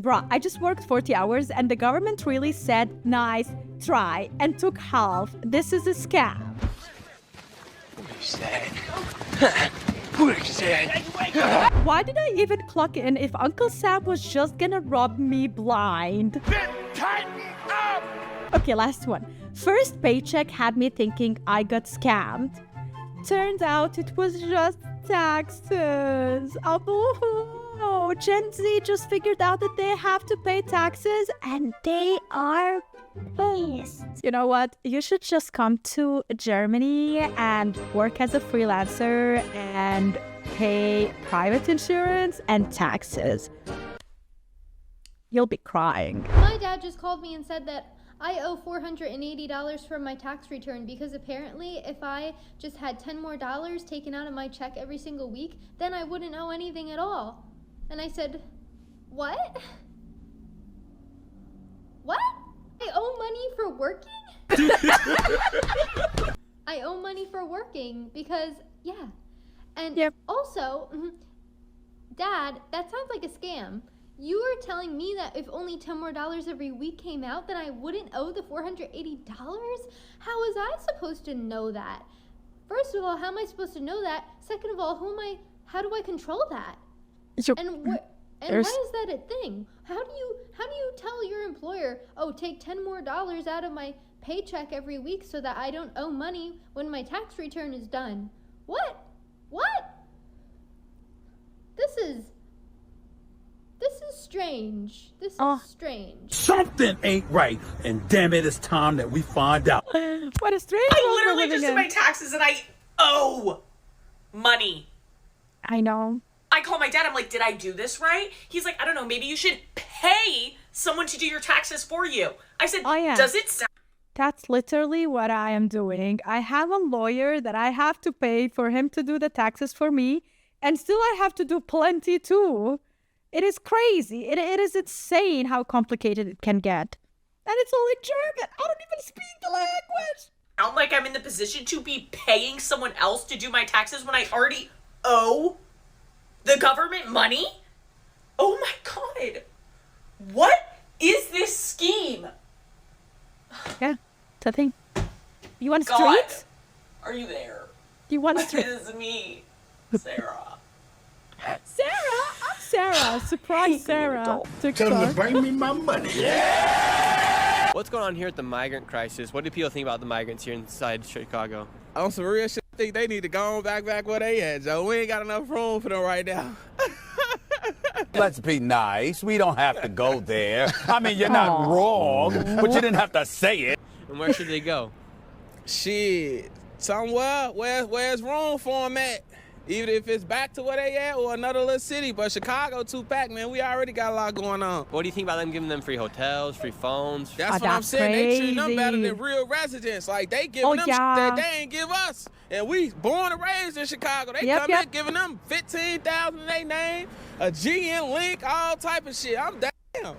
Bruh, I just worked 40 hours and the government really said, nice, try, and took half. This is a scam. Why did I even clock in if Uncle Sam was just gonna rob me blind? Okay, last one. First paycheck had me thinking I got scammed. Turned out it was just taxes. Oh, Gen Z just figured out that they have to pay taxes and they are pissed. You know what? You should just come to Germany and work as a freelancer and pay private insurance and taxes. You'll be crying. My dad just called me and said that I owe $480 for my tax return because apparently if I just had $10 more taken out of my check every single week, then I wouldn't owe anything at all. And I said, what? What? I owe money for working? I owe money for working because, yeah. And also, Dad, that sounds like a scam. You were telling me that if only $10 more every week came out, then I wouldn't owe the $480? How was I supposed to know that? First of all, how am I supposed to know that? Second of all, how do I control that? And why is that a thing? How do you tell your employer, oh, take $10 more out of my paycheck every week so that I don't owe money when my tax return is done? What? This is strange. This is strange. Something ain't right, and damn it, it's time that we find out. What a strange I literally just did my taxes and I owe money. I know. I call my dad, I'm like, did I do this right? He's like, I don't know, maybe you should pay someone to do your taxes for you. I said, does it sound... That's literally what I am doing. I have a lawyer that I have to pay for him to do the taxes for me, and still I have to do plenty too. It is crazy. It is insane how complicated it can get. And it's all in German. I don't even speak the language. Sound like I'm in the position to be paying someone else to do my taxes when I already owe the government money? Oh my God. What is this scheme? Yeah, it's a thing. You want God, streets? are you there? You want streets? This is me, Sarah. Sarah? I'm Sarah. Surprise Sarah. Tell them to bring me my money. Yeah! What's going on here at the migrant crisis? What do people think about the migrants here inside Chicago? On some real shit, I think they need to go on back where they at, Joe. We ain't got enough room for them right now. Let's be nice. We don't have to go there. I mean, you're not wrong, but you didn't have to say it. And where should they go? Shit, somewhere where's room for them at. Even if it's back to where they at or another little city. But Chicago, too packed, man. We already got a lot going on. What do you think about them giving them free hotels, free phones? That's what I'm saying. They treat them better than real residents. Like, they giving them shit that they ain't give us. And we born and raised in Chicago. They come in giving them $15,000 in their name, a GN link, all type of shit. I'm down.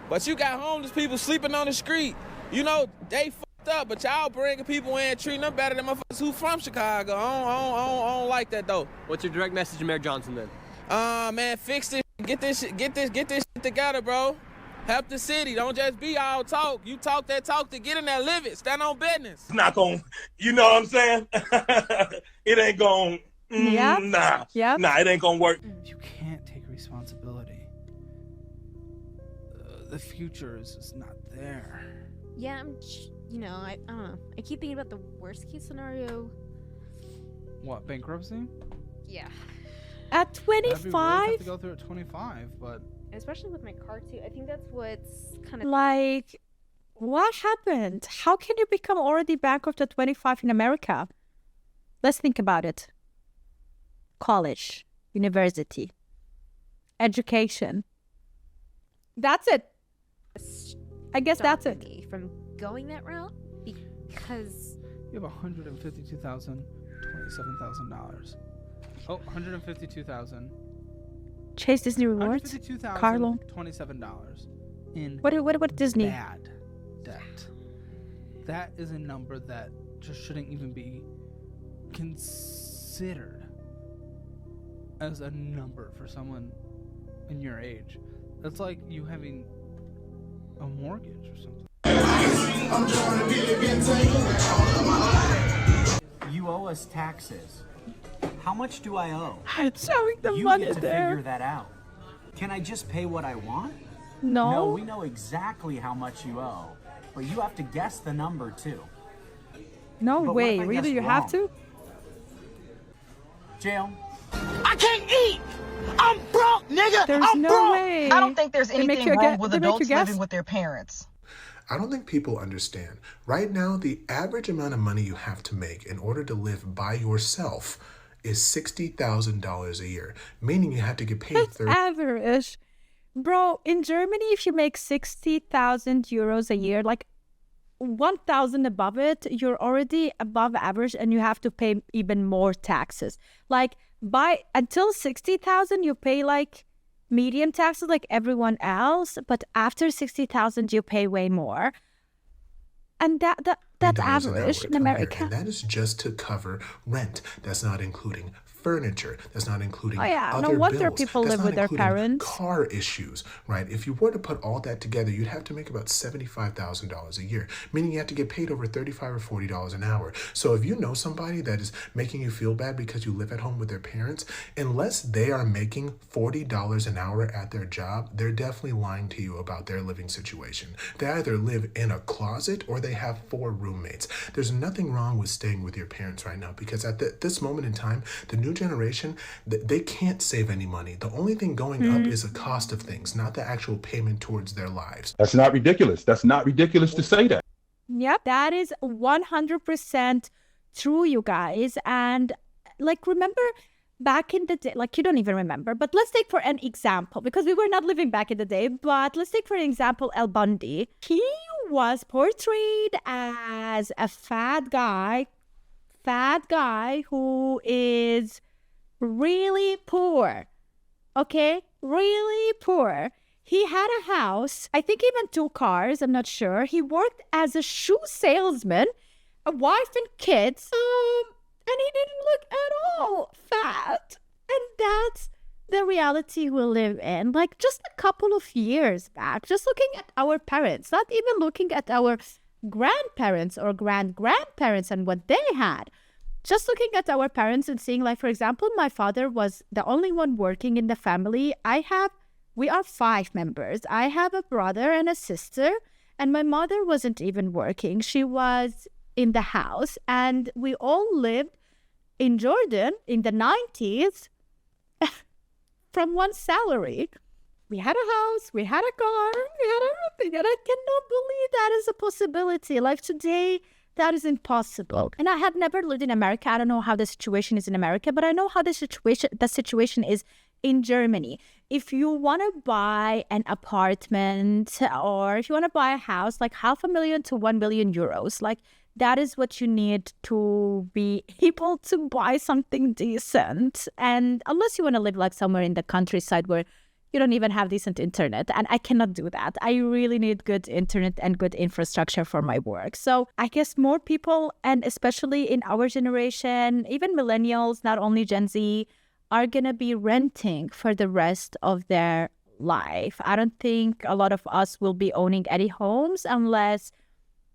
But you got homeless people sleeping on the street. You know, they up, but y'all bringing people in, treating them better than motherfuckers who from Chicago. I don't like that though. What's your direct message to Mayor Johnson then? Man, fix this, get this shit together, bro. Help the city. Don't just be all talk. You talk that talk to get in there, live it, stand on business. It's not gonna, you know what I'm saying? It ain't gonna, nah, it ain't gonna work. You can't take responsibility. The future is just not there. Yeah, I don't know. I keep thinking about the worst case scenario. What, bankruptcy? Yeah. At 25? I have to go through at 25, but... Especially with my car too. I think that's what's kind of... Like, what happened? How can you become already bankrupt at 25 in America? Let's think about it. College, university, education. That's it. I guess that's it. From going that route, because you have $152,000, $27,000. Oh, $152,000. Chase Disney rewards. Car loan. $27 in what Disney? Bad debt. That is a number that just shouldn't even be considered as a number for someone in your age. That's like you having a mortgage or something. You owe us taxes. How much do I owe? I'm showing the You money get to there. figure that out. Can I just pay what I want? No. No, we know exactly how much you owe, but you have to guess the number too. No But what way. if I Really? guess You have wrong? to? Jail. I can't eat. I'm broke, nigga. There's I'm no broke. way. I don't think there's They make anything you wrong gu- with they make you adults guess? living with their parents. I don't think people understand. Right now, the average amount of money you have to make in order to live by yourself is $60,000 a year, meaning you have to get paid That's average. Bro, in Germany, if you make 60,000 euros a year, like 1,000 above it, you're already above average and you have to pay even more taxes. Like until 60,000, you pay like medium taxes like everyone else, but after 60,000, you pay way more. And that's average in America. And that is just to cover rent. That's not including furniture. That's not including Oh yeah, no other wonder bills. people That's live not with their including parents. car issues, right? If you were to put all that together, you'd have to make about $75,000 a year, meaning you have to get paid over $35 or $40 an hour. So if you know somebody that is making you feel bad because you live at home with their parents, unless they are making $40 an hour at their job, they're definitely lying to you about their living situation. They either live in a closet or they have 4 roommates. There's nothing wrong with staying with your parents right now, because at this moment in time, the new generation, they can't save any money. The only thing going up is the cost of things, not the actual payment towards their lives. That's not ridiculous. That's not ridiculous to say that. Yep, that is 100% true, you guys. And like, remember back in the day, like you don't even remember, but let's take for an example, because we were not living back in the day, but let's take for an example, El Bundy. He was portrayed as a fat guy who is really poor. Okay? Really poor. He had a house, I think even 2 cars, I'm not sure. He worked as a shoe salesman, a wife and kids, and he didn't look at all fat. And that's the reality we live in. Like just a couple of years back, just looking at our parents, not even looking at our grandparents or grandparents and what they had. Just looking at our parents and seeing, like, for example, my father was the only one working in the family. We are 5 members. I have a brother and a sister, and my mother wasn't even working. She was in the house, and we all lived in Jordan in the 90s from one salary. We had a house, we had a car, we had everything, and I cannot believe that is a possibility. Like today, that is impossible. And I have never lived in America. I don't know how the situation is in America, but I know how the situation is in Germany. If you want to buy an apartment or if you want to buy a house, like 500,000 to 1 million euros, like that is what you need to be able to buy something decent. And unless you want to live like somewhere in the countryside where you don't even have decent internet. And I cannot do that. I really need good internet and good infrastructure for my work. So I guess more people, and especially in our generation, even millennials, not only Gen Z, are going to be renting for the rest of their life. I don't think a lot of us will be owning any homes unless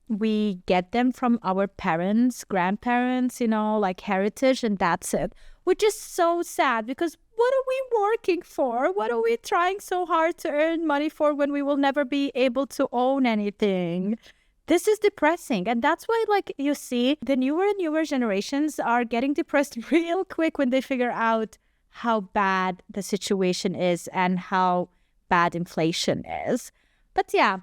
we get them from our parents, grandparents, like heritage, and that's it. Which is so sad, because what are we working for? What are we trying so hard to earn money for when we will never be able to own anything? This is depressing. And that's why, like, you see, the newer generations are getting depressed real quick when they figure out how bad the situation is and how bad inflation is. But yeah,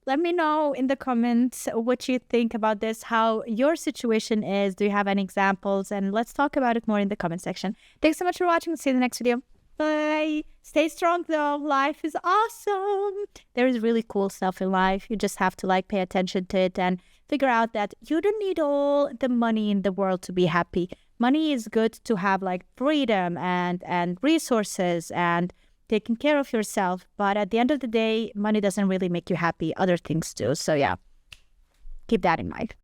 let me know in the comments what you think about this, how your situation is. Do you have any examples? And let's talk about it more in the comment section. Thanks so much for watching. See you in the next video. Bye. Stay strong though. Life is awesome. There is really cool stuff in life. You just have to pay attention to it and figure out that you don't need all the money in the world to be happy. Money is good to have freedom and resources and taking care of yourself, but at the end of the day, money doesn't really make you happy. Other things do. So yeah, keep that in mind.